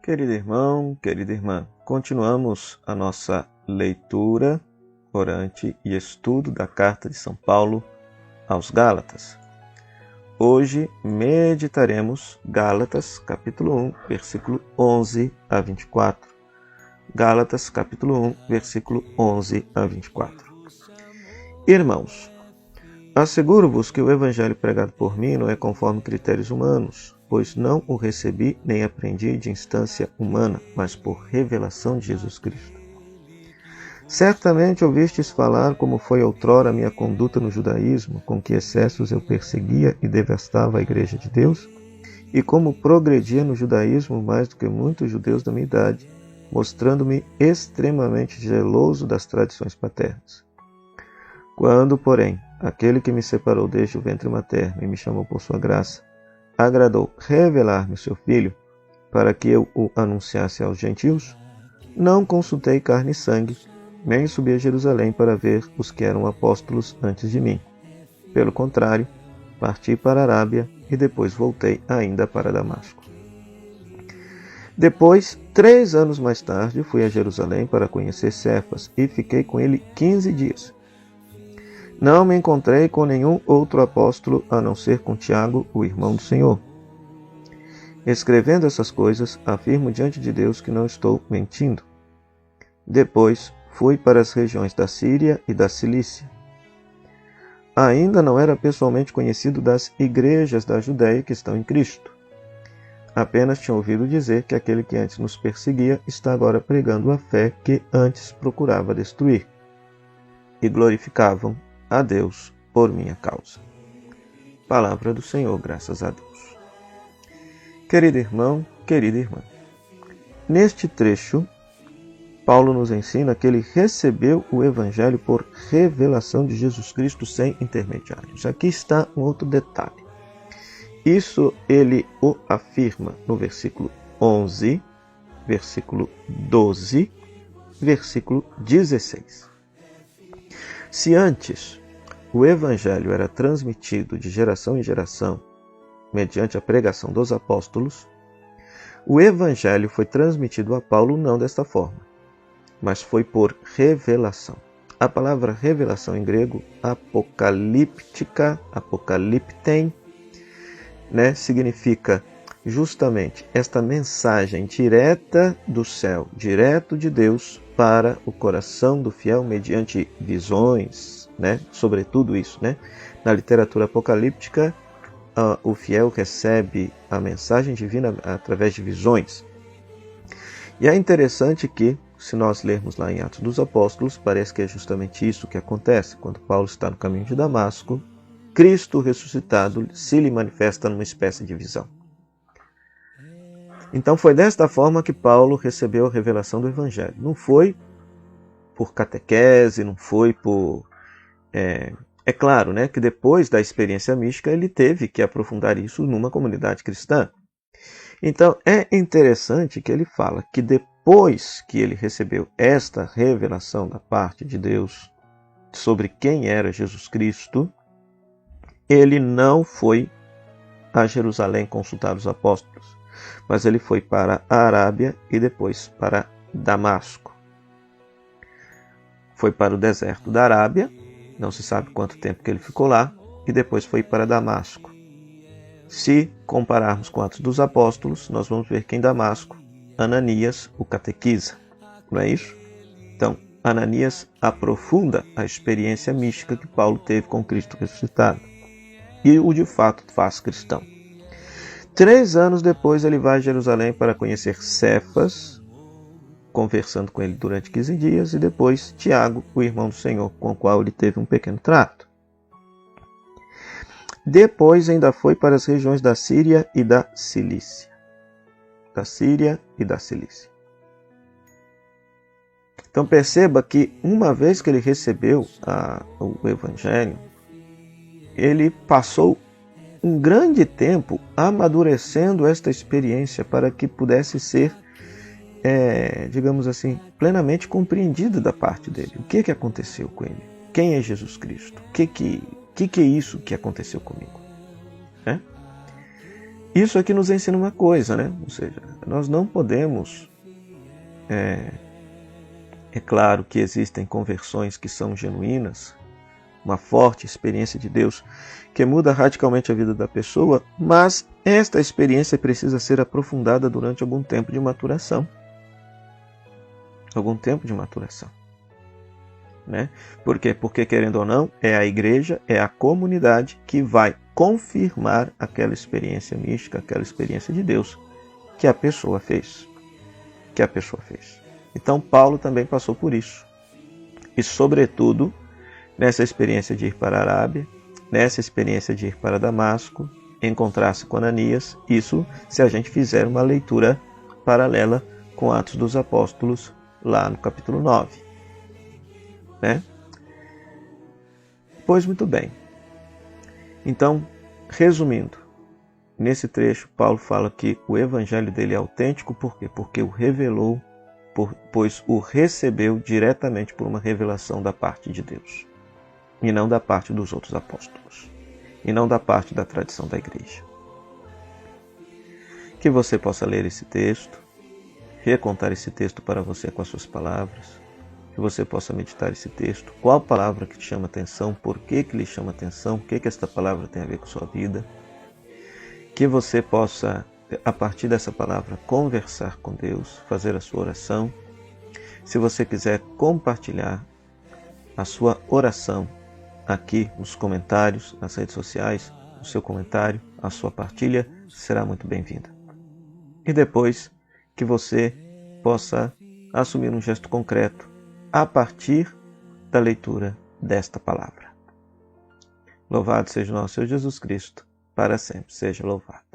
Querido irmão, querida irmã, continuamos a nossa leitura, orante e estudo da carta de São Paulo aos Gálatas. Hoje meditaremos Gálatas, capítulo 1, versículo 11 a 24. Gálatas, capítulo 1, versículo 11 a 24. Irmãos, asseguro-vos que o evangelho pregado por mim não é conforme critérios humanos, pois não o recebi nem aprendi de instância humana, mas por revelação de Jesus Cristo. Certamente ouvistes falar como foi outrora a minha conduta no judaísmo, com que excessos eu perseguia e devastava a igreja de Deus, e como progredia no judaísmo mais do que muitos judeus da minha idade, mostrando-me extremamente zeloso das tradições paternas. Quando, porém, aquele que me separou desde o ventre materno e me chamou por sua graça, agradou revelar-me o seu Filho, para que eu o anunciasse aos gentios, não consultei carne e sangue, nem subi a Jerusalém para ver os que eram apóstolos antes de mim. Pelo contrário, parti para a Arábia e depois voltei ainda para Damasco. Depois, 3 anos mais tarde, fui a Jerusalém para conhecer Cefas e fiquei com ele 15 dias. Não me encontrei com nenhum outro apóstolo a não ser com Tiago, o irmão do Senhor. Escrevendo essas coisas, afirmo diante de Deus que não estou mentindo. Depois, fui para as regiões da Síria e da Cilícia. Ainda não era pessoalmente conhecido das igrejas da Judéia que estão em Cristo. Apenas tinha ouvido dizer que aquele que antes nos perseguia está agora pregando a fé que antes procurava destruir. E glorificavam a Deus por minha causa. Palavra do Senhor, graças a Deus. Querido irmão, querida irmã, neste trecho, Paulo nos ensina que ele recebeu o Evangelho por revelação de Jesus Cristo sem intermediários. Aqui está um outro detalhe. Isso ele o afirma no versículo 11, versículo 12, versículo 16. Se antes o Evangelho era transmitido de geração em geração mediante a pregação dos apóstolos, o Evangelho foi transmitido a Paulo não desta forma, mas foi por revelação. A palavra revelação em grego, apocalíptica, apocalipten, significa justamente esta mensagem direta do céu, direto de Deus para o coração do fiel mediante visões, sobretudo isso. Na literatura apocalíptica, o fiel recebe a mensagem divina através de visões. E é interessante que, se nós lermos lá em Atos dos Apóstolos, parece que é justamente isso que acontece. Quando Paulo está no caminho de Damasco, Cristo ressuscitado se lhe manifesta numa espécie de visão. Então foi desta forma que Paulo recebeu a revelação do Evangelho. Não foi por catequese, não foi por... É claro, que depois da experiência mística ele teve que aprofundar isso numa comunidade cristã. Então é interessante que ele fala que depois que ele recebeu esta revelação da parte de Deus sobre quem era Jesus Cristo, ele não foi a Jerusalém consultar os apóstolos, mas ele foi para a Arábia e depois para Damasco. Foi para o deserto da Arábia, não se sabe quanto tempo que ele ficou lá, e depois foi para Damasco. Se compararmos com Atos dos Apóstolos, nós vamos ver que em Damasco, Ananias o catequiza, não é isso? Então, Ananias aprofunda a experiência mística que Paulo teve com Cristo ressuscitado, e o de fato faz cristão. 3 anos depois ele vai a Jerusalém para conhecer Cefas, conversando com ele durante 15 dias, e depois Tiago, o irmão do Senhor, com o qual ele teve um pequeno trato. Depois ainda foi para as regiões da Síria e da Cilícia. Da Síria e da Cilícia. Então perceba que uma vez que ele recebeu o Evangelho, ele passou um grande tempo amadurecendo esta experiência para que pudesse ser, digamos assim, plenamente compreendida da parte dele. O que aconteceu com ele? Quem é Jesus Cristo? O que é isso que aconteceu comigo? Isso aqui nos ensina uma coisa, Ou seja, Nós não podemos... É claro que existem conversões que são genuínas, uma forte experiência de Deus que muda radicalmente a vida da pessoa, mas esta experiência precisa ser aprofundada durante algum tempo de maturação. Algum tempo de maturação. Né? Por quê? Porque, querendo ou não, é a igreja, é a comunidade que vai confirmar aquela experiência mística, aquela experiência de Deus que a pessoa fez. Então, Paulo também passou por isso. E, sobretudo, nessa experiência de ir para a Arábia, nessa experiência de ir para Damasco, encontrar-se com Ananias, isso se a gente fizer uma leitura paralela com Atos dos Apóstolos, lá no capítulo 9. Né? Pois muito bem. Então, resumindo, nesse trecho, Paulo fala que o evangelho dele é autêntico, por quê? Porque o revelou, pois o recebeu diretamente por uma revelação da parte de Deus, e não da parte dos outros apóstolos, e não da parte da tradição da igreja. Que você possa ler esse texto, recontar esse texto para você com as suas palavras, que você possa meditar esse texto, qual palavra que te chama atenção, por que lhe chama atenção, o que esta palavra tem a ver com sua vida, que você possa, a partir dessa palavra, conversar com Deus, fazer a sua oração. Se você quiser compartilhar a sua oração aqui nos comentários, nas redes sociais, o seu comentário, a sua partilha será muito bem-vinda. E depois que você possa assumir um gesto concreto a partir da leitura desta palavra. Louvado seja o nosso Senhor Jesus Cristo, para sempre seja louvado.